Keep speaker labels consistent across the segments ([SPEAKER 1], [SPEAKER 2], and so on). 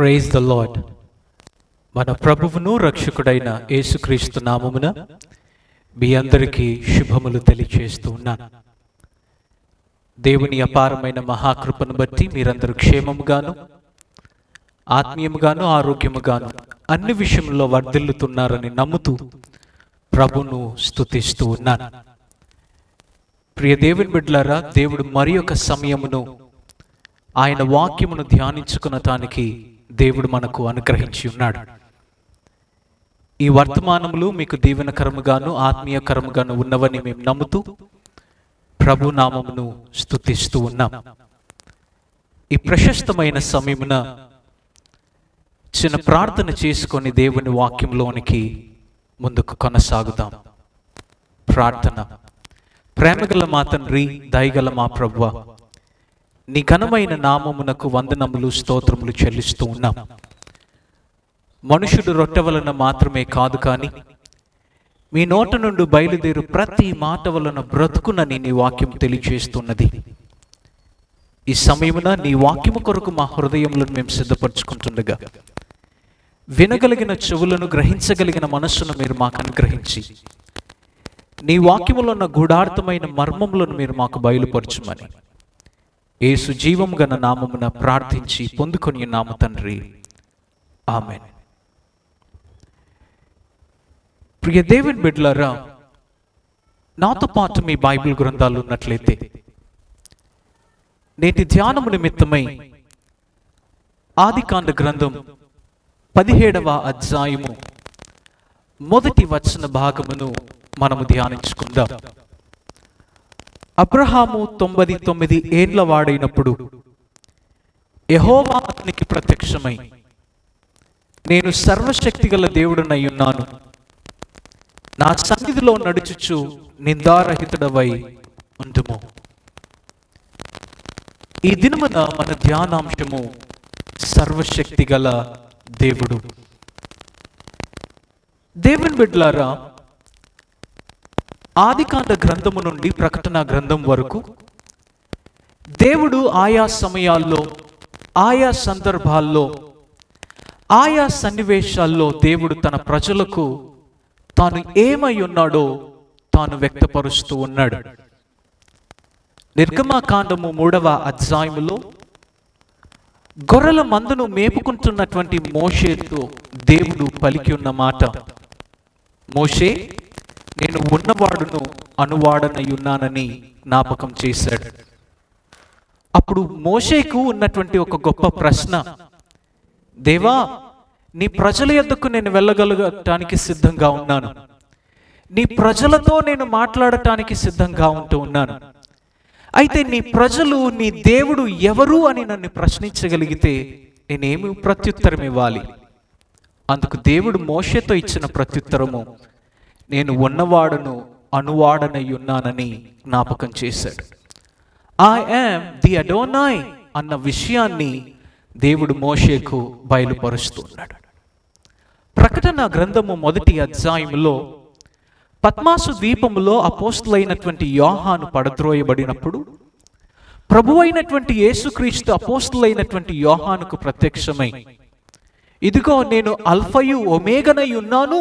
[SPEAKER 1] Praise the lord. మన ప్రభువును రక్షకుడైన యేసుక్రీస్తు నామమున మీ అందరికీ శుభములు తెలియచేస్తూ ఉన్నాను. దేవుని అపారమైన మహాకృపను బట్టి మీరందరూ క్షేమముగాను, ఆత్మీయముగాను, ఆరోగ్యముగాను అన్ని విషయంలో వర్ధిల్లుతున్నారని నమ్ముతూ ప్రభును స్తుతిస్తూ ఉన్నాను. ప్రియ దేవుని బిడ్డలారా, దేవుడు మరి ఒక సమయమును ఆయన వాక్యమును ధ్యానించుకునటానికి దేవుడు మనకు అనుగ్రహించి ఉన్నాడు. ఈ వర్తమానములు మీకు దీవెనకరముగాను ఆత్మీయకరముగాను ఉన్నవని మేము నమ్ముతూ ప్రభు నామమును స్తుతిస్తూ ఉన్నాం. ఈ ప్రశస్తమైన సమయమున చిన్న ప్రార్థన చేసుకొని దేవుని వాక్యంలోనికి ముందుకు కొనసాగుదాం. ప్రార్థన. ప్రేమగల మా తండ్రి, దయగల మా ప్రభువా, నీ ఘనమైన నామమునకు వందనములు స్తోత్రములు చెల్లిస్తూ ఉన్నాం. మనుషుడు రొట్టె వలన మాత్రమే కాదు, కానీ మీ నోట నుండి బయలుదేరు ప్రతి మాట వలన బ్రతుకునని నీ వాక్యం తెలియచేస్తున్నది. ఈ సమయమున నీ వాక్యము కొరకు మా హృదయములను మేము సిద్ధపరచుకుంటుండగా వినగలిగిన చెవులను, గ్రహించగలిగిన మనస్సును మీరు మాకు అనుగ్రహించి నీ వాక్యములో ఉన్న గూఢార్థమైన మర్మములను మీరు మాకు బయలుపరచుమని యేసు జీవము గల నామమున ప్రార్థించి పొందుకొని ఉన్నాము తండ్రి, ఆమేన్. ప్రియ దేవుని బిడ్డలారా, నాతో పాటు మీ బైబిల్ గ్రంథాలు ఉన్నట్లయితే నేటి ధ్యానము నిమిత్తమై ఆదికాండ గ్రంథం 17వ అధ్యాయము మొదటి వచన భాగమును మనము ధ్యానించుకుందాం. అబ్రహాము 99 ఏండ్ల వాడైనప్పుడు యెహోవా అతనికి ప్రత్యక్షమై, నేను సర్వశక్తిగల దేవుడనై ఉన్నాను, నా సన్నిధిలో నడుచుచు నిందారహితుడవై ఉండుము. ఈ దినమున మన ధ్యానాంశము సర్వశక్తిగల దేవుడు. దేవుని బిడ్డలారా, ఆదికాండ గ్రంథము నుండి ప్రకటన గ్రంథం వరకు దేవుడు ఆయా సమయాల్లో, ఆయా సందర్భాల్లో, ఆయా సన్నివేశాల్లో దేవుడు తన ప్రజలకు తాను ఏమై ఉన్నాడో తాను వ్యక్తపరుస్తూ ఉన్నాడు. నిర్గమకాండము 3వ అధ్యాయములో గొర్రెల మందను మేపుకుంటున్నటువంటి మోషేతో దేవుడు పలికి ఉన్న మాట, మోషే, నేను ఉన్నవాడును అనువాడనై ఉన్నానని జ్ఞాపకం చేశాడు. అప్పుడు మోషేకు ఉన్నటువంటి ఒక గొప్ప ప్రశ్న, దేవా, నీ ప్రజల యొద్దకు నేను వెళ్ళగలగటానికి సిద్ధంగా ఉన్నాను, నీ ప్రజలతో నేను మాట్లాడటానికి సిద్ధంగా ఉంటూ ఉన్నాను. అయితే నీ ప్రజలు నీ దేవుడు ఎవరు అని నన్ను ప్రశ్నించగలిగితే నేనేమి ప్రత్యుత్తరం ఇవ్వాలి? అందుకు దేవుడు మోషేతో ఇచ్చిన ప్రత్యుత్తరము, నేను ఉన్నవాడును అనువాడనై ఉన్నానని జ్ఞాపకం చేశాడు. ఐ యామ్ ది అడోనాయ్ అన్న విషయాన్ని దేవుడు మోషేకు బయలుపరుస్తున్నాడు. ప్రకటన గ్రంథము 1వ అధ్యాయములో పద్మాసు ద్వీపములో అపోస్తులైనటువంటి యోహాను పడద్రోయబడినప్పుడు ప్రభువైనటువంటి యేసుక్రీస్తు అపోస్తులైనటువంటి యోహానుకు ప్రత్యక్షమై, ఇదిగో నేను అల్ఫయు ఒమేగనై ఉన్నాను,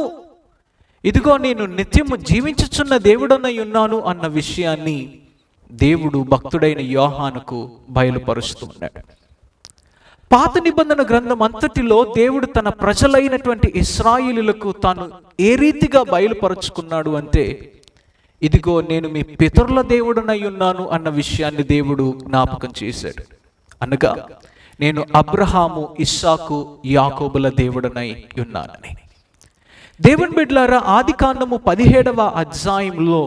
[SPEAKER 1] ఇదిగో నేను నిత్యము జీవించుచున్న దేవుడనై ఉన్నాను అన్న విషయాన్ని దేవుడు భక్తుడైన యోహానుకు బయలుపరుస్తున్నాడు. పాత నిబంధన గ్రంథం అంతటిలో దేవుడు తన ప్రజలైనటువంటి ఇశ్రాయేలులకు తాను ఏ రీతిగా బయలుపరుచుకున్నాడు అంటే, ఇదిగో నేను మీ పితరుల దేవుడనై ఉన్నాను అన్న విషయాన్ని దేవుడు జ్ఞాపకం చేశాడు. అనగా నేను అబ్రహాము, ఇస్సాకు, యాకోబుల దేవుడనై ఉన్నానని. దేవుని బిడ్డలారా, ఆదికాండము 17వ అధ్యాయంలో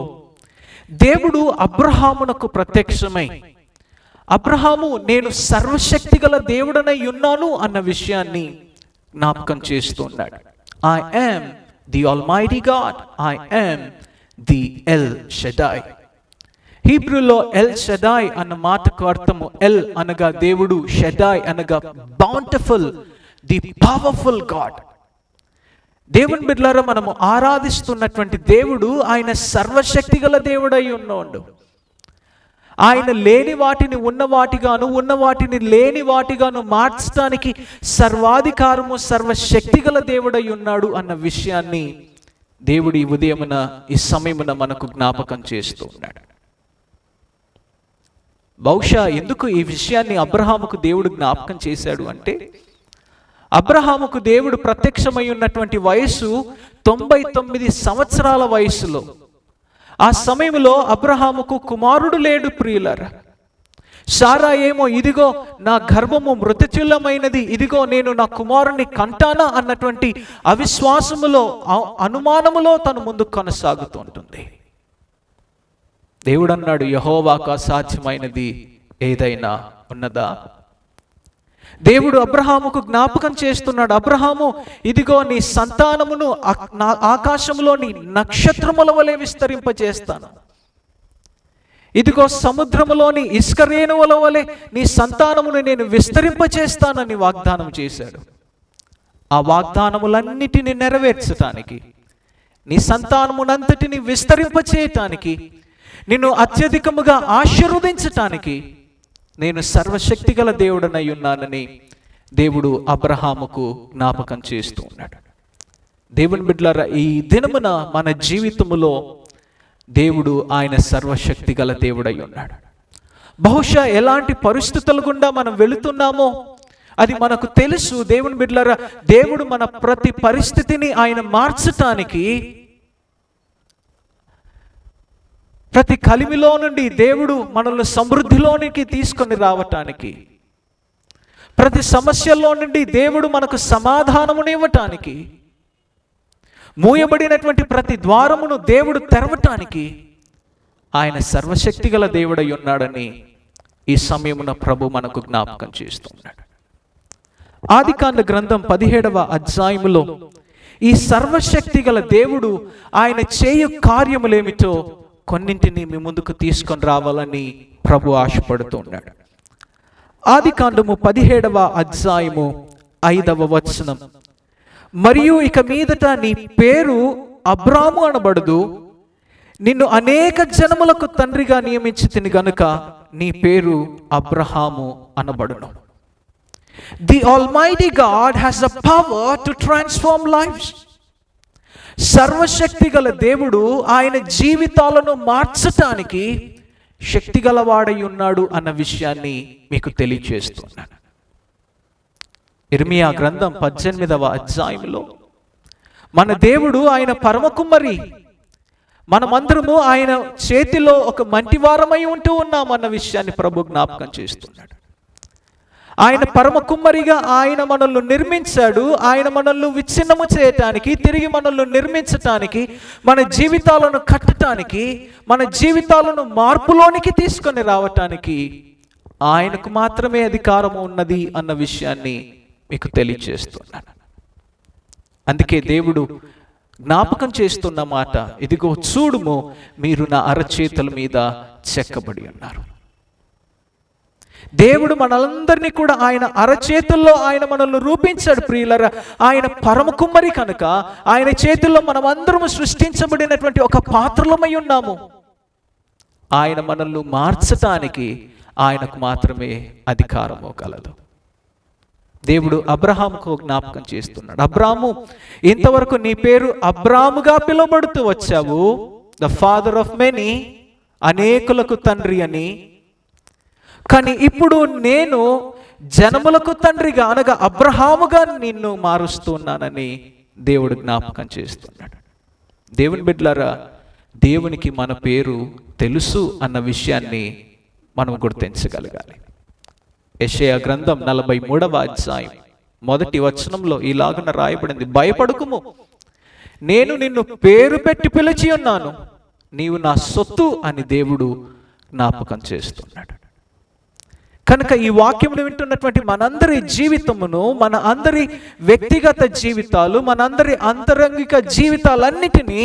[SPEAKER 1] దేవుడు అబ్రహామునకు ప్రత్యక్షమై, అబ్రహాము, నేను సర్వశక్తిగల దేవుడనై ఉన్నాను అన్న విషయాన్ని జ్ఞాపకం చేస్తున్నాడు. I am the Almighty God, I am the El Shaddai. హీబ్రూలో ఎల్ షెడాయ్ అన్న మాటకు అర్థము ఎల్ అనగా దేవుడు, షెడాయ్ అనగా బౌంటిఫుల్, ది పవర్ఫుల్ గాడ్. దేవుని బిడ్డలారా, మనము ఆరాధిస్తున్నటువంటి దేవుడు ఆయన సర్వశక్తిగల దేవుడై ఉన్నాడు. ఆయన లేని వాటిని ఉన్న వాటిగాను, ఉన్న వాటిని లేని వాటిగాను మార్చడానికి సర్వాధికారము, సర్వశక్తిగల దేవుడై ఉన్నాడు అన్న విషయాన్ని దేవుడు ఈ ఉదయమున, ఈ సమయమున మనకు జ్ఞాపకం చేస్తూ ఉన్నాడు. బహుశా ఎందుకు ఈ విషయాన్ని అబ్రహాముకు దేవుడు జ్ఞాపకం చేశాడు అంటే, అబ్రహాముకు దేవుడు ప్రత్యక్షమై ఉన్నటువంటి వయస్సు 99 సంవత్సరాల వయసులో. ఆ సమయంలో అబ్రహాముకు కుమారుడు లేడు ప్రియులారా. సారా ఏమో ఇదిగో నా గర్భము మృతతుల్యమైనది, ఇదిగో నేను నా కుమారుని కంటానా అన్నటువంటి అవిశ్వాసములో, అనుమానములో తను ముందుకు కొనసాగుతూ ఉంటుంది. దేవుడు అన్నాడు, యెహోవాకు అసాధ్యమైనది ఏదైనా ఉన్నదా? దేవుడు అబ్రహాముకు జ్ఞాపకం చేస్తున్నాడు, అబ్రహాము ఇదిగో నీ సంతానమును ఆకాశంలోని నక్షత్రముల వలె విస్తరింపజేస్తాను, ఇదిగో సముద్రములోని ఇసుక రేణువుల వలె నీ సంతానమును నేను విస్తరింపజేస్తానని వాగ్దానం చేశాడు. ఆ వాగ్దానములన్నిటిని నెరవేర్చటానికి, నీ సంతానమునంతటిని విస్తరింపచేయటానికి, నిన్ను అత్యధికముగా ఆశీర్వదించటానికి నేను సర్వశక్తిగల దేవుడనై ఉన్నానని దేవుడు అబ్రహాముకు జ్ఞాపకం చేస్తూ ఉన్నాడు. దేవుని బిడ్డలారా, ఈ దినమున మన జీవితములో దేవుడు ఆయన సర్వశక్తిగల దేవుడై ఉన్నాడు. బహుశా ఎలాంటి పరిస్థితుల గుండా మనం వెళుతున్నామో అది మనకు తెలుసు. దేవుని బిడ్డలారా, దేవుడు మన ప్రతి పరిస్థితిని ఆయన మార్చటానికి, ప్రతి కలిమిలో నుండి దేవుడు మనల్ని సమృద్ధిలోనికి తీసుకొని రావటానికి, ప్రతి సమస్యల్లో నుండి దేవుడు మనకు సమాధానమునివ్వటానికి, మూయబడినటువంటి ప్రతి ద్వారమును దేవుడు తెరవటానికి ఆయన సర్వశక్తిగల దేవుడై ఉన్నాడని ఈ సమయమున ప్రభు మనకు జ్ఞాపకం చేస్తున్నాడు. ఆదికాండ గ్రంథం 17వ అధ్యాయములో ఈ సర్వశక్తిగల దేవుడు ఆయన చేయు కార్యములేమిటో కొన్నింటిని మీ ముందుకు తీసుకొని రావాలని ప్రభు ఆశపడుతూ ఉన్నాడు. ఆదికాండము 17వ అధ్యాయము 5వ వచనం, మరియు ఇక మీదట నీ పేరు అబ్రాము అనబడదు, నిన్ను అనేక జనములకు తండ్రిగా నియమించితిని గనుక నీ పేరు Abraham అనబడును. The Almighty God has the power to transform lives. సర్వశక్తిగల దేవుడు ఆయన జీవితాలను మార్చటానికి శక్తిగలవాడై ఉన్నాడు అన్న విషయాన్ని మీకు తెలియజేస్తున్నాను. ఇర్మియా గ్రంథం 18వ అధ్యాయంలో మన దేవుడు ఆయన పరమ కుమ్మరి, మనమందరము ఆయన చేతిలో ఒక మంటివారమై ఉంటూ ఉన్నాం అన్న విషయాన్ని ప్రభు జ్ఞాపకం చేస్తున్నాడు. ఆయన పరమ కుమ్మరిగా ఆయన మనల్ని నిర్మించాడు. ఆయన మనల్ని విచ్ఛిన్నము చేయటానికి, తిరిగి మనల్ని నిర్మించటానికి, మన జీవితాలను కట్టడానికి, మన జీవితాలను మార్పులోనికి తీసుకొని రావటానికి ఆయనకు మాత్రమే అధికారం ఉన్నది అన్న విషయాన్ని మీకు తెలియజేస్తున్నాను. అందుకే దేవుడు జ్ఞాపకం చేస్తున్న మాట, ఇదిగో చూడుము మీరు నా అరచేతుల మీద చెక్కబడి ఉన్నారు. దేవుడు మనందరినీ కూడా ఆయన అరచేతుల్లో ఆయన మనల్ని రూపించాడు ప్రియులరా. ఆయన పరమ కుమ్మరి కనుక ఆయన చేతుల్లో మనం అందరము సృష్టించబడినటువంటి ఒక పాత్రలమై ఉన్నాము. ఆయన మనల్ని మార్చటానికి ఆయనకు మాత్రమే అధికారము కలదు. దేవుడు అబ్రహాముకు జ్ఞాపకం చేస్తున్నాడు, అబ్రాము ఇంతవరకు నీ పేరు అబ్రాముగా పిలువబడుతూ వచ్చావు, ద ఫాదర్ ఆఫ్ మెనీ, అనేకులకు తండ్రి అని. కానీ ఇప్పుడు నేను జనములకు తండ్రిగా అనగా అబ్రహాముగా నిన్ను మారుస్తున్నానని దేవుడు జ్ఞాపకం చేస్తున్నాడు. దేవుని బిడ్డలారా, దేవునికి మన పేరు తెలుసు అన్న విషయాన్ని మనం గుర్తించగలగాలి. యెషయా గ్రంథం 43వ అధ్యాయం 1వ వచనంలో ఇలాగున రాయబడింది, భయపడకుము, నేను నిన్ను పేరు పెట్టి పిలిచి ఉన్నాను, నీవు నా సొత్తు అని దేవుడు జ్ఞాపకం చేస్తున్నాడు. కనుక ఈ వాక్యమును వింటున్నటువంటి మనందరి జీవితమును, మన అందరి వ్యక్తిగత జీవితాలు, మనందరి అంతరంగిక జీవితాలన్నిటినీ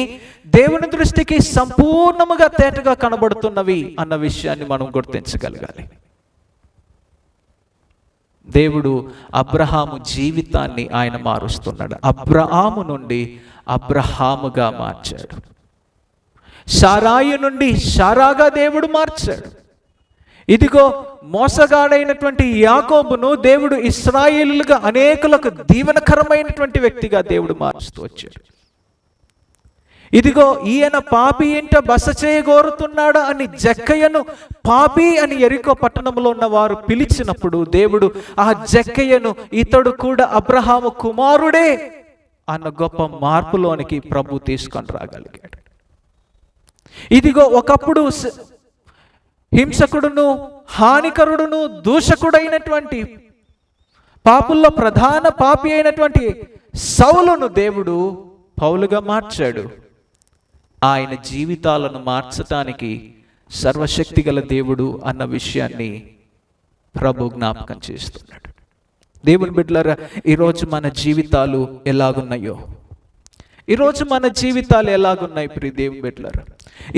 [SPEAKER 1] దేవుని దృష్టికి సంపూర్ణముగా తేటగా కనబడుతున్నవి అన్న విషయాన్ని మనం గుర్తించగలగాలి. దేవుడు అబ్రహాము జీవితాన్ని ఆయన మారుస్తున్నాడు. అబ్రహాము నుండి అబ్రహాముగా మార్చాడు. సారాయి నుండి సారాగా దేవుడు మార్చాడు. ఇదిగో మోసగాడైనటువంటి యాకోబును దేవుడు ఇశ్రాయేలుగా అనేకులకు దీవెనకరమైనటువంటి వ్యక్తిగా దేవుడు మారుస్తూ వచ్చాడు. ఇదిగో ఈయన పాపి ఇంట బస చేయగోరుతున్నాడా అని జక్కయ్యను పాపి అని యెరికో పట్టణంలో ఉన్న వారు పిలిచినప్పుడు దేవుడు ఆ జక్కయ్యను ఇతడు కూడా అబ్రహాము కుమారుడే అన్న గొప్ప మార్పులోనికి ప్రభు తీసుకొని రాగలిగాడు. ఇదిగో ఒకప్పుడు హింసకుడును హానికరుడును దూషకుడైనటువంటి పాపుల్లో ప్రధాన పాపి అయినటువంటి సౌలును దేవుడు పౌలుగా మార్చాడు. ఆయన జీవితాలను మార్చటానికి సర్వశక్తి గల దేవుడు అన్న విషయాన్ని ప్రభు జ్ఞాపకం చేస్తున్నాడు. దేవుని బిడ్డలారా, ఈరోజు మన జీవితాలు ఎలాగున్నాయో, ఈరోజు మన జీవితాలు ఎలాగున్నాయి ప్రియ దేవుని బిడ్డలారా?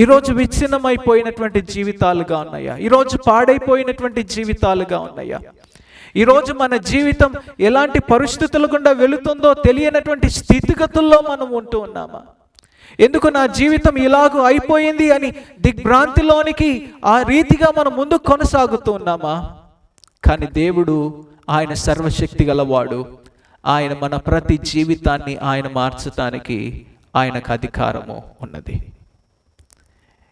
[SPEAKER 1] ఈరోజు విచ్ఛిన్నమైపోయినటువంటి జీవితాలుగా ఉన్నాయా? ఈరోజు పాడైపోయినటువంటి జీవితాలుగా ఉన్నాయా? ఈరోజు మన జీవితం ఎలాంటి పరిస్థితుల గుండా వెళుతుందో తెలియనటువంటి స్థితిగతుల్లో మనం ఉంటూ ఉన్నామా? ఎందుకు నా జీవితం ఇలాగూ అయిపోయింది అని దిగ్భ్రాంతిలోనికి ఆ రీతిగా మనం ముందు కొనసాగుతూ ఉన్నామా? కానీ దేవుడు ఆయన సర్వశక్తి గలవాడు. ఆయన మన ప్రతి జీవితాన్ని ఆయన మార్చటానికి ఆయనకు అధికారము ఉన్నది.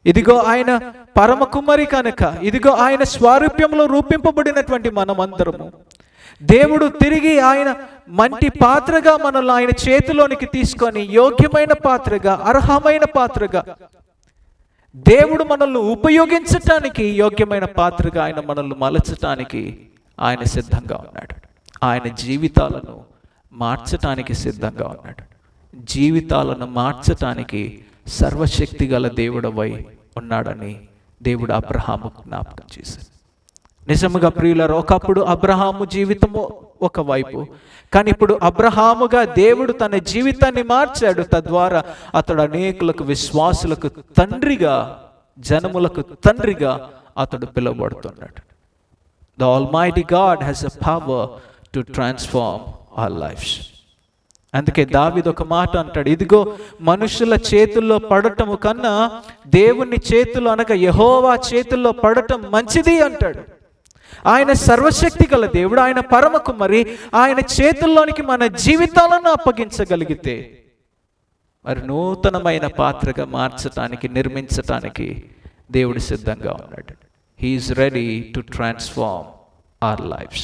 [SPEAKER 1] ఇదిగో ఆయన పరమ కుమ్మరి కనుక, ఇదిగో ఆయన స్వారూప్యంలో రూపింపబడినటువంటి మనమందరము దేవుడు తిరిగి ఆయన మంటి పాత్రగా మనల్ని ఆయన చేతిలోనికి తీసుకొని యోగ్యమైన పాత్రగా, అర్హమైన పాత్రగా దేవుడు మనల్ని ఉపయోగించటానికి యోగ్యమైన పాత్రగా ఆయన మనల్ని మలచటానికి ఆయన సిద్ధంగా ఉన్నాడు. ఆయన జీవితాలను మార్చటానికి సిద్ధంగా ఉన్నాడు. జీవితాలను మార్చటానికి సర్వశక్తి గల దేవుడవై ఉన్నాడని దేవుడు అబ్రహాముకు జ్ఞాపకం చేశాడు. నిజముగా ప్రియులారా, ఒకప్పుడు అబ్రహాము జీవితము ఒకవైపు, కానీ ఇప్పుడు అబ్రహాముగా దేవుడు తన జీవితాన్ని మార్చాడు. తద్వారా అతడు అనేకులకు విశ్వాసులకు తండ్రిగా, జనములకు తండ్రిగా అతడు పిలువబడుతున్నాడు. The Almighty God has a power to transform our lives. అందుకే దావీదు ఒక మాట అంటాడు, ఇదిగో మనుషుల చేతుల్లో పడటము కన్నా దేవుని చేతుల్లో అనగా యెహోవా చేతుల్లో పడటం మంచిది అంటాడు. ఆయన సర్వశక్తి గల దేవుడు, ఆయన పరమ కుమ్మరి. ఆయన చేతుల్లోనికి మన జీవితాలను అప్పగించగలిగితే మరి నూతనమైన పాత్రగా మార్చటానికి, నిర్మించటానికి దేవుడు సిద్ధంగా ఉన్నాడు. He is ready to transform our lives.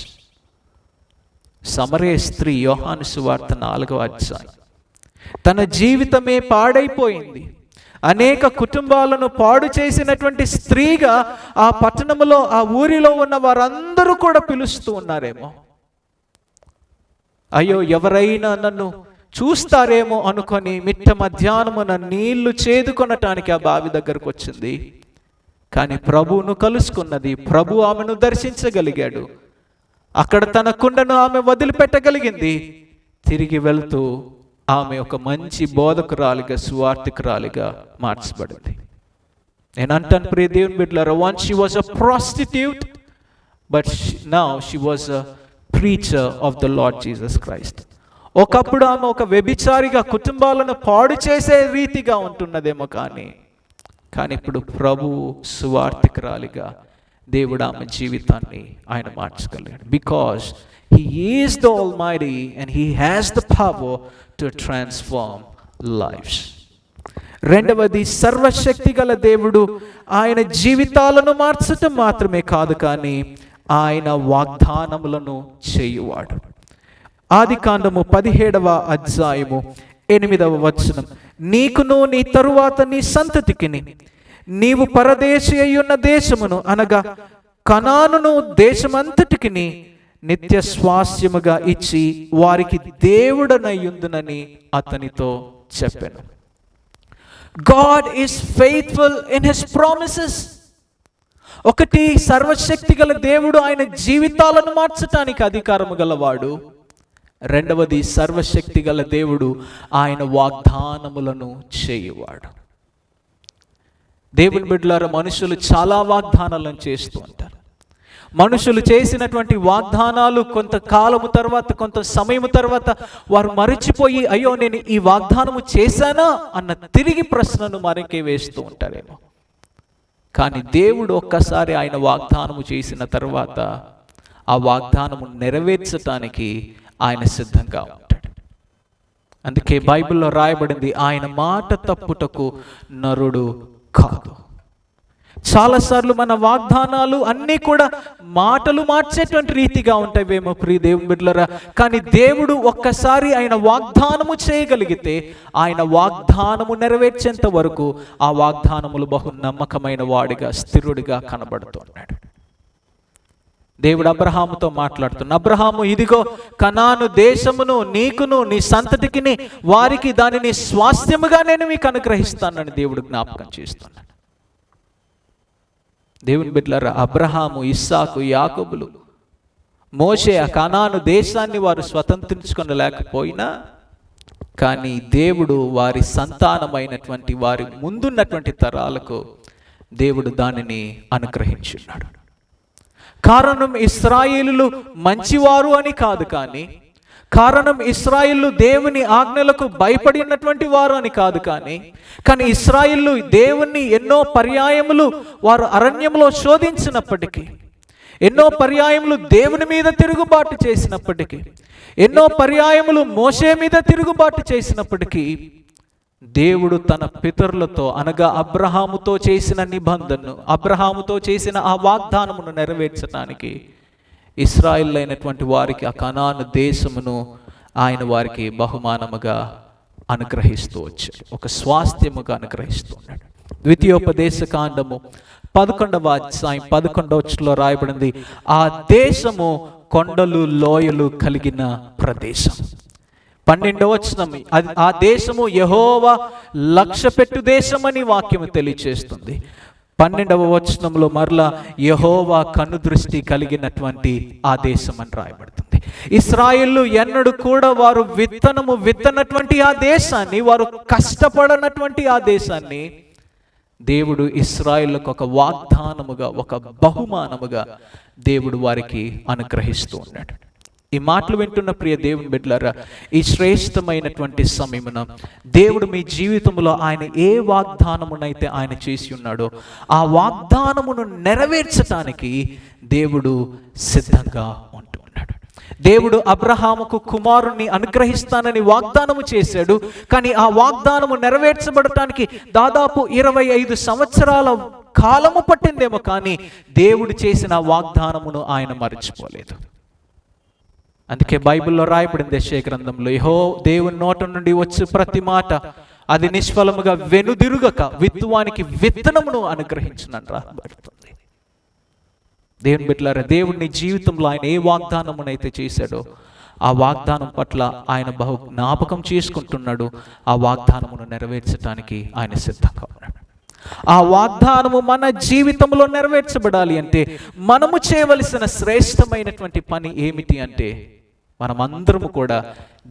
[SPEAKER 1] సమరయ స్త్రీ యోహాను సువార్త 4వ అధ్యాయం, తన జీవితమే పాడైపోయింది, అనేక కుటుంబాలను పాడు చేసినటువంటి స్త్రీగా ఆ పట్టణంలో, ఆ ఊరిలో ఉన్న వారందరూ కూడా పిలుస్తూ ఉన్నారేమో. అయ్యో, ఎవరైనా నన్ను చూస్తారేమో అనుకొని మిట్ట మధ్యాహ్నమున నీళ్లు చేదుకొనటానికి ఆ బావి దగ్గరకు వచ్చింది. కానీ ప్రభువును కలుసుకున్నది. ప్రభు ఆమెను దర్శించగలిగాడు. అక్కడ తన కుండను ఆమె వదిలిపెట్టగలిగింది. తిరిగి వెళ్తూ ఆమె ఒక మంచి బోధకురాలిగా, సువార్తికురాలిగా మార్చబడింది. నేను అంటాను ప్రియ దేవుని బిడ్డలారా, once she was a prostitute, but now she was a preacher of the Lord Jesus Christ. ఒకప్పుడు ఆమె ఒక వ్యభిచారిగా కుటుంబాలను పాడు చేసే రీతిగా ఉంటున్నదేమో, కానీ ఇప్పుడు ప్రభు సువార్తికురాలిగా దేవుడు ఆమె జీవితాన్ని ఆయన మార్చగలిగాడు. Because He is the Almighty and He has the power to transform lives. రెండవది, సర్వశక్తి గల దేవుడు ఆయన జీవితాలను మార్చటం మాత్రమే కాదు, కానీ ఆయన వాగ్దానములను చేయువాడు. ఆదికాండము 17వ అధ్యాయము 8వ వచనం, నీకును నీ తరువాత నీ సంతతికిని నీవు పరదేశి అయ్యున్న దేశమును అనగా కనానును దేశమంతటికిని నిత్య స్వాస్యముగా ఇచ్చి వారికి దేవుడనయ్యుందునని అతనితో చెప్పెను. God is faithful in his promises. ఒకటి, సర్వశక్తి గల దేవుడు ఆయన జీవితాలను మార్చటానికి అధికారము గలవాడు. రెండవది, సర్వశక్తి గల దేవుడు ఆయన వాగ్దానములను చేయువాడు. దేవుని బిడ్డలారా, మనుషులు చాలా వాగ్దానాలను చేస్తూ ఉంటారు. మనుషులు చేసినటువంటి వాగ్దానాలు కొంతకాలము తర్వాత, కొంత సమయము తర్వాత వారు మరచిపోయి, అయ్యో నేను ఈ వాగ్దానము చేశానా అన్న తిరిగి ప్రశ్నను మరకే వేస్తూ ఉంటారేమో. కానీ దేవుడు ఒక్కసారి ఆయన వాగ్దానము చేసిన తర్వాత ఆ వాగ్దానము నెరవేర్చటానికి ఆయన సిద్ధంగా ఉంటాడు. అందుకే బైబిల్లో రాయబడింది, ఆయన మాట తప్పుటకు నరుడు కాదు. చాలాసార్లు మన వాగ్దానాలు అన్నీ కూడా మాటలు మార్చేటువంటి రీతిగా ఉంటాయేమో ప్రియ దేవుని బిడ్డలారా, కానీ దేవుడు ఒక్కసారి ఆయన వాగ్దానము చేయగలిగితే ఆయన వాగ్దానము నెరవేర్చేంత వరకు ఆ వాగ్దానములు బహు నమ్మకమైన వాడిగా, స్థిరుడిగా కనబడుతున్నాడు. దేవుడు అబ్రహాముతో మాట్లాడుతున్న, అబ్రహాము, ఇదిగో కనాను దేశమును నీకును నీ సంతతికిని వారికి దానిని స్వాస్థ్యముగా నేను మీకు అనుగ్రహిస్తానని దేవుడు జ్ఞాపకం చేస్తున్నాడు. దేవుని బిడ్డలారా, అబ్రహాము, ఇస్సాకు, యాకోబులు, మోషే ఆ కనాను దేశాన్ని వారు స్వతంత్రించుకొనలేకపోయినా కానీ దేవుడు వారి సంతానమైనటువంటి వారి ముందున్నటువంటి తరాలకు దేవుడు దానిని అనుగ్రహించున్నాడు. కారణం ఇశ్రాయేలులు మంచివారు అని కాదు, కానీ కారణం ఇశ్రాయేలు దేవుని ఆజ్ఞలకు భయపడినటువంటి వారు అని కాదు, కానీ ఇశ్రాయేలు దేవుణ్ణి ఎన్నో పర్యాయములు వారు అరణ్యంలో శోధించినప్పటికీ, ఎన్నో పర్యాయములు దేవుని మీద తిరుగుబాటు చేసినప్పటికీ, ఎన్నో పర్యాయములు మోషే మీద తిరుగుబాటు చేసినప్పటికీ దేవుడు తన పితరులతో అనగా అబ్రహాముతో చేసిన నిబంధనను, అబ్రహాముతో చేసిన ఆ వాగ్దానమును నెరవేర్చడానికి ఇశ్రాయేలు అయినటువంటి వారికి ఆ కనాను దేశమును ఆయన వారికి బహుమానముగా అనుగ్రహిస్తూ వచ్చాడు, ఒక స్వాస్థ్యముగా అనుగ్రహిస్తూ ఉన్నాడు. ద్వితీయోపదేశ కాండము 11వ అధ్యాయం 11వ వచనంలో రాయబడింది, ఆ దేశము కొండలు లోయలు కలిగిన ప్రదేశం. 12వ వచనం, ఆ దేశము యెహోవా లక్ష్యపెట్టు దేశమని వాక్యము తెలియచేస్తుంది. 12వ వచనంలో మరలా యెహోవా కనుదృష్టి కలిగినటువంటి ఆ దేశం అని రాయబడుతుంది. ఇశ్రాయేలు ఎన్నడూ కూడా వారు విత్తనటువంటి ఆ దేశాన్ని, వారు కష్టపడనటువంటి ఆ దేశాన్ని దేవుడు ఇశ్రాయేలుకు ఒక వాగ్దానముగా, ఒక బహుమానముగా దేవుడు వారికి అనుగ్రహిస్తూ ఉన్నాడు. ఈ మాటలు వింటున్న ప్రియ దేవుని బిడ్డలారా, ఈ శ్రేష్టమైనటువంటి సమయమున దేవుడు మీ జీవితంలో ఆయన ఏ వాగ్దానమునైతే ఆయన చేసి ఉన్నాడో ఆ వాగ్దానమును నెరవేర్చడానికి దేవుడు సిద్ధంగా ఉంటూ ఉన్నాడు. దేవుడు అబ్రహాముకు కుమారుణ్ణి అనుగ్రహిస్తానని వాగ్దానము చేశాడు, కానీ ఆ వాగ్దానము నెరవేర్చబడటానికి దాదాపు 25 సంవత్సరాల కాలము పట్టిందేమో, కానీ దేవుడు చేసిన వాగ్దానమును ఆయన మర్చిపోలేదు. అందుకే బైబిల్లో రాయబడింది యెషయా గ్రంథంలో, దేవుని నోట నుండి వచ్చే ప్రతి మాట అది నిష్ఫలముగా వెనుదిరుగక విత్తువానికి విత్తనమును అనుగ్రహించునని రాయబడుతుంది. దేవుని బిడ్డలారా, దేవుని జీవితంలో ఆయన ఏ వాగ్దానమునైతే చేశాడో ఆ వాగ్దానం పట్ల ఆయన బహు జ్ఞాపకం చేసుకుంటున్నాడు. ఆ వాగ్దానమును నెరవేర్చడానికి ఆయన సిద్ధంగా ఉన్నాడు. ఆ వాగ్దానము మన జీవితంలో నెరవేర్చబడాలి అంటే మనము చేయవలసిన శ్రేష్టమైనటువంటి పని ఏమిటి అంటే, మనమందరము కూడా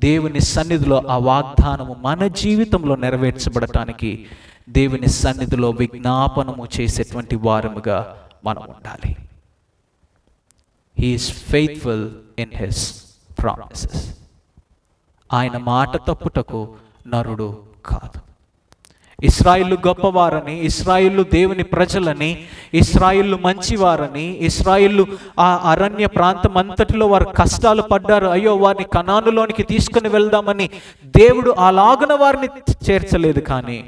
[SPEAKER 1] దేవుని సన్నిధిలో ఆ వాగ్దానము మన జీవితంలో నెరవేర్చబడటానికి దేవుని సన్నిధిలో విజ్ఞాపనము చేసేటువంటి వారముగా మనం ఉండాలి. He is faithful in his promises. ఆయన మాట తప్పుటకు నరుడు కాదు. ఇశ్రాయేలు గొప్పవారని, ఇశ్రాయేలు దేవుని ప్రజలని, ఇశ్రాయేలు మంచివారని, ఇశ్రాయేలు ఆ అరణ్య ప్రాంతం అంతటిలో వారు కష్టాలు పడ్డారు, అయ్యో వారిని కనానులోనికి తీసుకుని వెళ్దామని దేవుడు అలాగున వారిని చేర్చలేదు. కానీ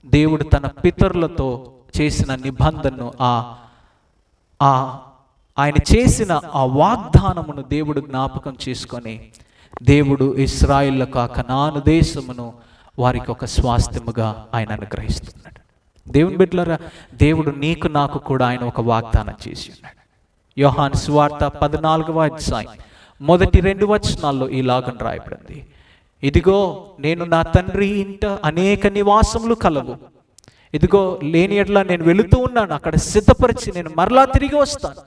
[SPEAKER 1] దేవుడు తన పితరులతో చేసిన నిబంధనను, ఆయన చేసిన ఆ వాగ్దానమును దేవుడు జ్ఞాపకం చేసుకొని దేవుడు ఇశ్రాయేలుకు ఆ కనాను దేశమును వారికి ఒక స్వాస్థ్యముగా ఆయన అనుగ్రహిస్తున్నాడు. దేవుని బిడ్డలారా, దేవుడు నీకు నాకు కూడా ఆయన ఒక వాగ్దానం చేసి ఉన్నాడు. యోహాను సువార్త 14వ అధ్యాయం మొదటి 2 వచనాల్లో ఇలాగ రాయబడింది, ఇదిగో నేను నా తండ్రి ఇంట అనేక నివాసములు కలవు, ఇదిగో లేని ఎడల నేను వెళుతూ ఉన్నాను, అక్కడ సిద్ధపరిచి నేను మరలా తిరిగి వస్తాను,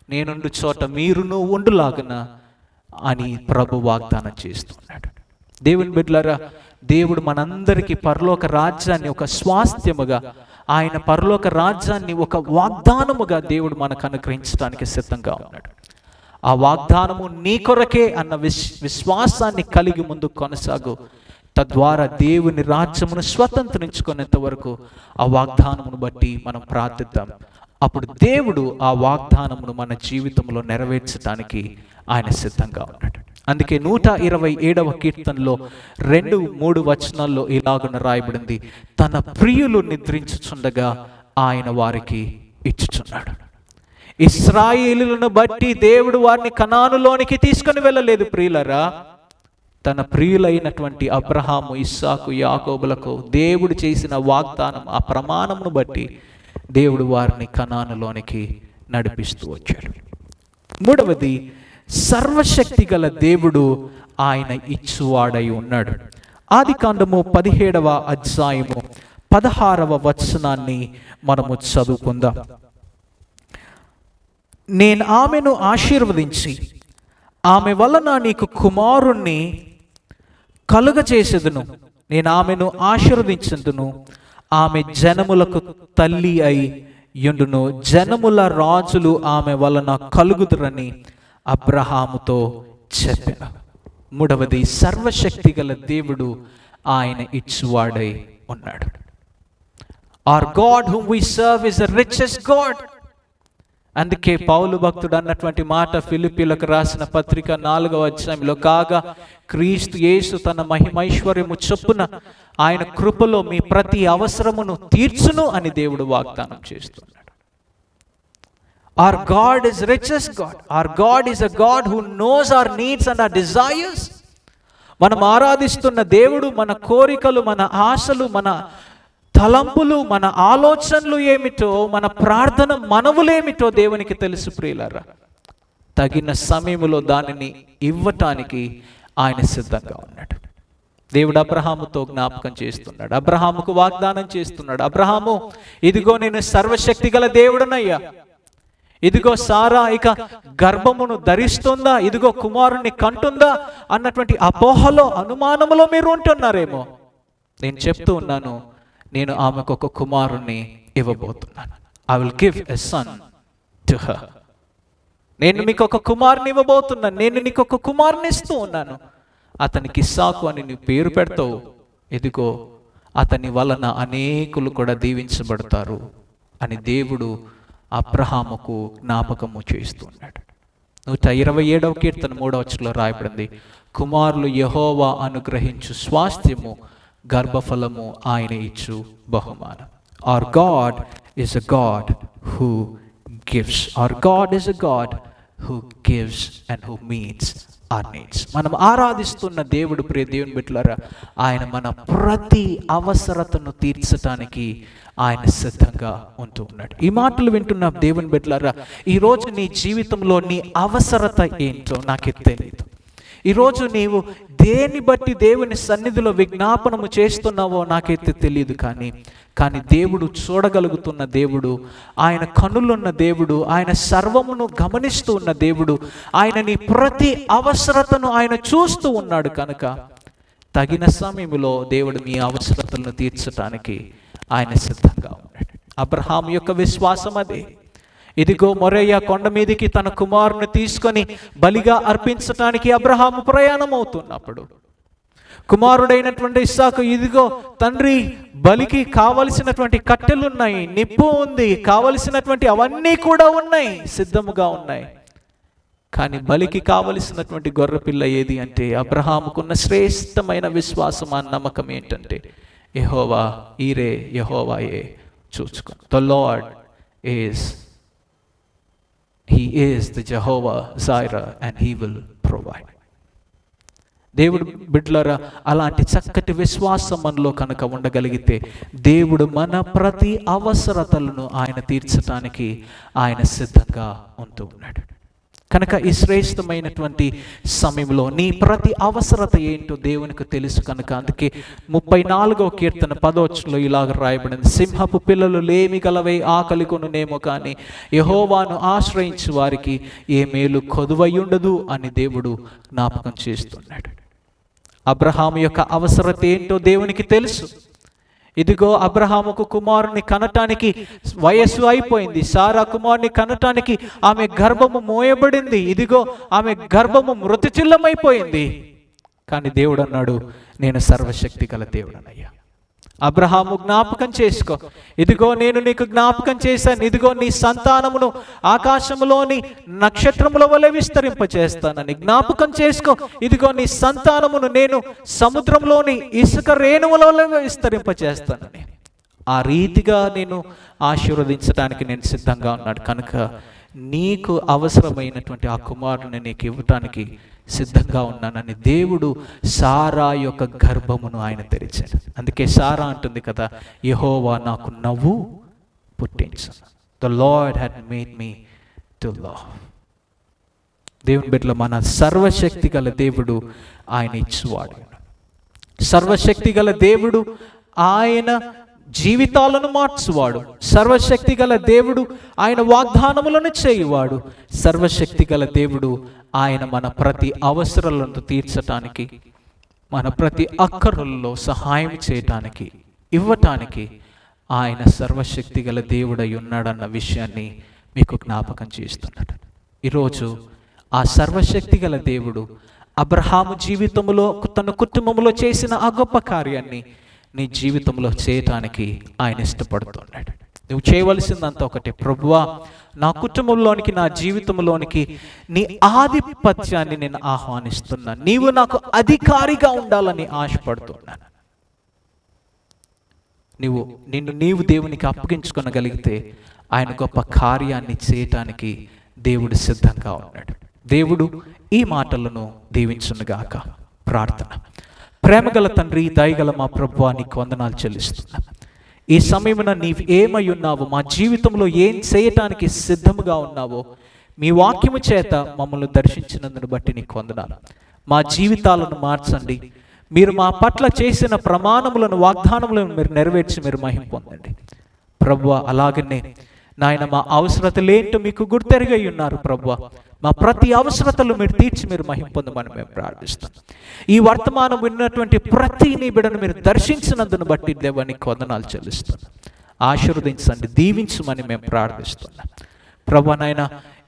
[SPEAKER 1] నేనుండు చోట మీరును ఉండులాగున అని ప్రభు వాగ్దానం చేస్తున్నాడు. దేవుని బిడ్డలారా, దేవుడు మనందరికీ పరలోక రాజ్యాన్ని ఒక స్వాస్థ్యముగా, ఆయన పరలోక రాజ్యాన్ని ఒక వాగ్దానముగా దేవుడు మనకు అనుగ్రహించడానికి సిద్ధంగా ఉన్నాడు. ఆ వాగ్దానము నీ కొరకే అన్న విశ్వాసాన్ని కలిగి ముందు కొనసాగు. తద్వారా దేవుని రాజ్యమును స్వతంత్రించుకునేంత వరకు ఆ వాగ్దానమును బట్టి మనం ప్రార్థిద్దాం. అప్పుడు దేవుడు ఆ వాగ్దానమును మన జీవితంలో నెరవేర్చడానికి ఆయన సిద్ధంగా ఉన్నాడు. అందుకే 127వ కీర్తనలో 2-3 వచనాల్లో ఇలాగున రాయబడింది, తన ప్రియులు నిద్రించుచుండగా ఆయన వారికి ఇచ్చుచున్నాడు. ఇశ్రాయేలులను బట్టి దేవుడు వారిని కనానులోనికి తీసుకొని వెళ్ళలేదు ప్రియులరా. తన ప్రియులైనటువంటి అబ్రహాము, ఇస్సాకు, యాకోబులకు దేవుడు చేసిన వాగ్దానం, ఆ ప్రమాణమును బట్టి దేవుడు వారిని కనానులోనికి నడిపిస్తూ వచ్చాడు. మూడవది, సర్వశక్తి గల దేవుడు ఆయన ఇచ్చువాడై ఉన్నాడు. ఆదికాండము 17వ అధ్యాయము 16వ వచనాన్ని మనము చదువుకుందాం. నేను ఆమెను ఆశీర్వదించి ఆమె వలన నీకు కుమారుణ్ణి కలుగచేసేదను. నేను ఆమెను ఆశీర్వదించుదును, ఆమె జనములకు తల్లి అయి యుండును, జనముల రాజులు ఆమె వలన కలుగుదురని అబ్రహాముతో చెప్పెను. మూడవది, సర్వశక్తి గల దేవుడు ఆయన ఇచ్చువాడై ఉన్నాడు. Our God whom we serve is the richest God. అందుకే పౌలు భక్తుడు అన్నటువంటి మాట ఫిలిప్పీలకు రాసిన పత్రిక 4వ అధ్యాయంలో, కాగా క్రీస్తు యేసు తన మహిమైశ్వర్యము చొప్పున ఆయన కృపలో మీ ప్రతి అవసరమును తీర్చును అని దేవుడు వాగ్దానం చేస్తున్నాడు. Our God is richest God. Our God is a God who knows our needs and our desires. మనం ఆరాధిస్తున్న దేవుడు మన కోరికలు, మన ఆశలు, మన తలంపులు, మన ఆలోచనలు ఏమిటో, మన ప్రార్థన మనవులేమిటో దేవునికి తెలుసు ప్రియులారా. తగిన సమయంలో దానిని ఇవ్వటానికి ఆయన సిద్ధంగా ఉన్నాడు. దేవుడు అబ్రహాముతో జ్ఞాపకం చేస్తున్నాడు, అబ్రహాముకు వాగ్దానం చేస్తున్నాడు, అబ్రహాము ఇదిగో నేను సర్వశక్తి గల దేవుడనయ్యా, ఇదిగో సారా ఇక గర్భమును ధరిస్తుందా, ఇదిగో కుమారుణ్ణి కంటుందా అన్నటువంటి అపోహలో, అనుమానములో మీరు ఉంటున్నారేమో. నేను చెప్తూ ఉన్నాను, నేను ఆమెకు ఒక కుమారుణ్ణి ఇవ్వబోతున్నాను. I will give a son to her. నేను మీకు ఒక కుమారుని ఇవ్వబోతున్నాను, నేను నీకు ఒక కుమారుని ఇస్తూ ఉన్నాను, అతనికి ఇస్సాకు అని నీ పేరు పెడతావు. ఇదిగో అతని వలన అనేకులు కూడా దీవించబడతారు అని దేవుడు అబ్రహాముకు జ్ఞాపకము చేస్తున్నాడు. 127వ కీర్తన 3వ వచనంలో రాయబడింది, కుమారులు యెహోవా అనుగ్రహించు స్వాస్థ్యము, గర్భఫలము ఆయన ఇచ్చు బహుమానం. Our God is a God who gives. Our God is a God who gives and who meets our needs. మనం ఆరాధిస్తున్న దేవుడు, ప్రియ దేవుని బిడ్డలారా, ఆయన మన ప్రతి అవసరతను తీర్చడానికి ఆయన సిద్ధంగా ఉంటూ ఉన్నాడు. ఈ మాటలు వింటున్న దేవుని బిడ్డలారా, ఈరోజు నీ జీవితంలో నీ అవసరత ఏంటో నాకు తెలియదు. ఈరోజు నీవు దేన్ని బట్టి దేవుని సన్నిధిలో విజ్ఞాపనము చేస్తున్నావో నాకైతే తెలియదు. కానీ దేవుడు చూడగలుగుతున్న దేవుడు, ఆయన కనులున్న దేవుడు, ఆయన సర్వమును గమనిస్తూ ఉన్న దేవుడు, ఆయన నీ ప్రతి అవసరతను ఆయన చూస్తూ ఉన్నాడు. కనుక తగిన సమయంలో దేవుడు మీ అవసరతలను తీర్చడానికి ఆయన సిద్ధంగా ఉన్నాడు. అబ్రహాము యొక్క విశ్వాసం అదే. ఇదిగో మొరయ్య కొండ మీదికి తన కుమారుని తీసుకొని బలిగా అర్పించటానికి అబ్రహాము ప్రయాణం అవుతున్నప్పుడు, కుమారుడైనటువంటి ఇస్సాకు, ఇదిగో తండ్రి బలికి కావలసినటువంటి కట్టెలున్నాయి, నిప్పు ఉంది, కావలసినటువంటి అవన్నీ కూడా ఉన్నాయి, సిద్ధముగా ఉన్నాయి. కానీ బలికి కావలసినటువంటి గొర్రెపిల్ల ఏది అంటే, అబ్రహాముకున్న శ్రేష్టమైన విశ్వాసం, ఆ నమ్మకం ఏంటంటే, యెహోవా ఈరే, యెహోవాయే చూచుకో. The Lord is He is the Jehovah Jireh and he will provide. దేవుడు బిడ్డలారా, అలాంటి చక్కటి విశ్వాసం మనలో కనుక ఉండగలిగితే దేవుడు మన ప్రతి అవసరతలను ఆయన తీర్చడానికి ఆయన సిద్ధంగా ఉంటూ ఉన్నాడు. కనుక ఈ శ్రేష్టమైనటువంటి సమయంలో నీ ప్రతి అవసరత ఏంటో దేవునికి తెలుసు కనుక, అందుకే 34వ కీర్తన 10వ వచనంలో ఇలాగ రాయబడింది, సింహపు పిల్లలు లేమి గలవై ఆకలి కొనునేమో కానీ యెహోవాను ఆశ్రయించు వారికి ఏ మేలు కొదువయ్యుండదు అని దేవుడు జ్ఞాపకం చేస్తున్నాడు. అబ్రహాము యొక్క అవసరత ఏంటో దేవునికి తెలుసు. ఇదిగో అబ్రహాముకు కుమారుని కనటానికి వయస్సు అయిపోయింది, సారా కుమారుని కనటానికి ఆమె గర్భము మోయబడింది, ఇదిగో ఆమె గర్భము మృతచిల్లమైపోయింది. కానీ దేవుడు అన్నాడు, నేను సర్వశక్తి గల దేవుడనయ్యా. అబ్రహాము జ్ఞాపకం చేసుకో, ఇదిగో నేను నీకు జ్ఞాపకం చేశాను, ఇదిగో నీ సంతానమును ఆకాశములోని నక్షత్రముల వలె విస్తరింపచేస్తానని జ్ఞాపకం చేసుకో. ఇదిగో నీ సంతానమును నేను సముద్రంలోని ఇసుక రేణువుల వలె విస్తరింపచేస్తానని. ఆ రీతిగా నేను ఆశీర్వదించడానికి నేను సిద్ధంగా ఉన్నాడు కనుక నీకు అవసరమైనటువంటి ఆ కుమారుని నీకు ఇవ్వటానికి సిద్ధంగా ఉన్నానని దేవుడు సారా యొక్క గర్భమును ఆయన తెరిచాడు. అందుకే సారా అంటుంది కదా, యెహోవా నాకు నవ్వు పుట్టించను. The Lord had made me to love. దేవుని బిడ్డలు, మన సర్వశక్తి గల దేవుడు ఆయన ఇచ్చువాడు. సర్వశక్తి గల దేవుడు ఆయన జీవితాలను మార్చువాడు. సర్వశక్తి గల దేవుడు ఆయన వాగ్దానములను చేయువాడు. సర్వశక్తి గల దేవుడు ఆయన మన ప్రతి అవసరాలను తీర్చటానికి, మన ప్రతి అక్కరల్లో సహాయం చేయటానికి, ఇవ్వటానికి ఆయన సర్వశక్తి గల దేవుడై ఉన్నాడన్న విషయాన్ని మీకు జ్ఞాపకం చేస్తున్నాడు. ఈరోజు ఆ సర్వశక్తి గల దేవుడు అబ్రహాము జీవితంలో, తన కుటుంబంలో చేసిన ఆ గొప్ప కార్యాన్ని నీ జీవితంలో చేయటానికి ఆయన ఇష్టపడుతున్నాడు. నువ్వు చేయవలసిందంతా ఒకటే, ప్రభువా నా కుటుంబంలోనికి, నా జీవితంలోనికి నీ ఆధిపత్యాన్ని నేను ఆహ్వానిస్తున్నాను. నీవు నాకు అధికారిగా ఉండాలని ఆశపడుతున్నాను. నీవు దేవునికి అప్పగించుకొనగలిగితే ఆయన గొప్ప కార్యాన్ని చేయటానికి దేవుడు సిద్ధంగా ఉన్నాడు. దేవుడు ఈ మాటలను దీవించునుగాక. ప్రార్థన. ప్రేమగల తండ్రి, దయగల మా ప్రభువా, నీకు వందనాలు చెల్లిస్తున్నా. ఈ సమయమున నీవు ఏమై ఉన్నావో, మా జీవితంలో ఏం చేయటానికి సిద్ధముగా ఉన్నావో మీ వాక్యము చేత మమ్మల్ని దర్శించినందును బట్టి నీకు వందనాలు. మా జీవితాలను మార్చండి. మీరు మా పట్ల చేసిన ప్రమాణములను, వాగ్దానములను మీరు నెరవేర్చి మీరు మహిమ పొందండి ప్రభువా. అలాగనే నాయన మా అవసరతలేంటో మీకు గుర్తెరిగి ఉన్నారు ప్రభువా. మా ప్రతి అవసరతలు మీరు తీర్చి మీరు మహిమ పొందమని మేము ప్రార్థిస్తాం. ఈ వర్తమానం విన్నటువంటి ప్రతి నీ బిడ్డను మీరు దర్శించినందును బట్టి దేవానికి వందనాలు చెల్లిస్తున్నాం. ఆశీర్వదించండి, దీవించమని మేము ప్రార్థిస్తున్నాం ప్రభువా. నాయన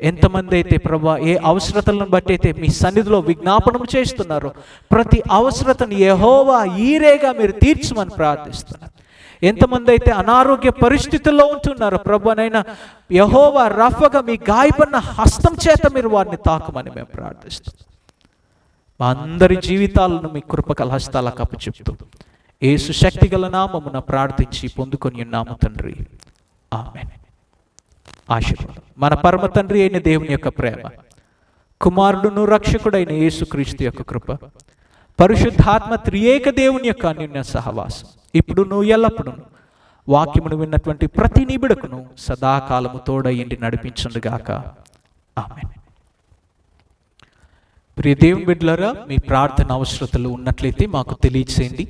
[SPEAKER 1] ఎంతమంది అయితే ప్రభువా ఏ అవసరతలను బట్టి అయితే మీ సన్నిధిలో విజ్ఞాపనం చేస్తున్నారో ప్రతి అవసరతను యెహోవా ఈరేగా మీరు తీర్చమని ప్రార్థిస్తున్నాం. ఎంతమంది అయితే అనారోగ్య పరిస్థితుల్లో ఉంటున్నారో ప్రభువనైనా యెహోవా రఫగా మీ గాయపడిన హస్తం చేత మీరు వారిని తాకమని మేము ప్రార్థిస్తాం. మా అందరి జీవితాలను మీ కృపగల హస్తాలకు అప్పచెప్తూ యేసు శక్తిగల నామమున ప్రార్థించి పొందుకొని ఉన్నాము తండ్రి, ఆమేన్. ఆశీర్వాదం. మన పరమ తండ్రి అయిన దేవుని యొక్క ప్రేమ, కుమారుడును రక్షకుడైన యేసుక్రీస్తు యొక్క కృప, పరిశుద్ధాత్మ త్రియేక దేవుని యొక్క అన్యోన్య సహవాసం ఇప్పుడు నువ్వు ఎల్లప్పుడూ వాక్యమును విన్నటువంటి ప్రతి నిబిడకును సదాకాలము తోడయ్యండి నడిపించునుగాక. ఆమేన్. ప్రియ దేవుని బిడ్డలారా, మీ ప్రార్థన అవసరతలు ఉన్నట్లయితే మాకు తెలియచేయండి.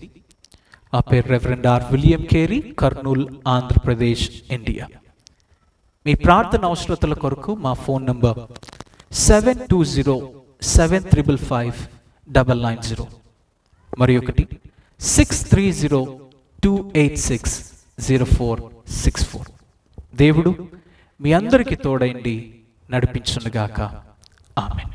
[SPEAKER 1] మా పేరు Reverend R. William Carey, Kurnool, Andhra Pradesh, India. మీ ప్రార్థన అవసరతల కొరకు మా ఫోన్ నంబర్ 7207555990 మరి ఒకటి 6302860464. దేవుడు మీ అందరికీ తోడైండి నడిపించునుగాక. ఆమేన్.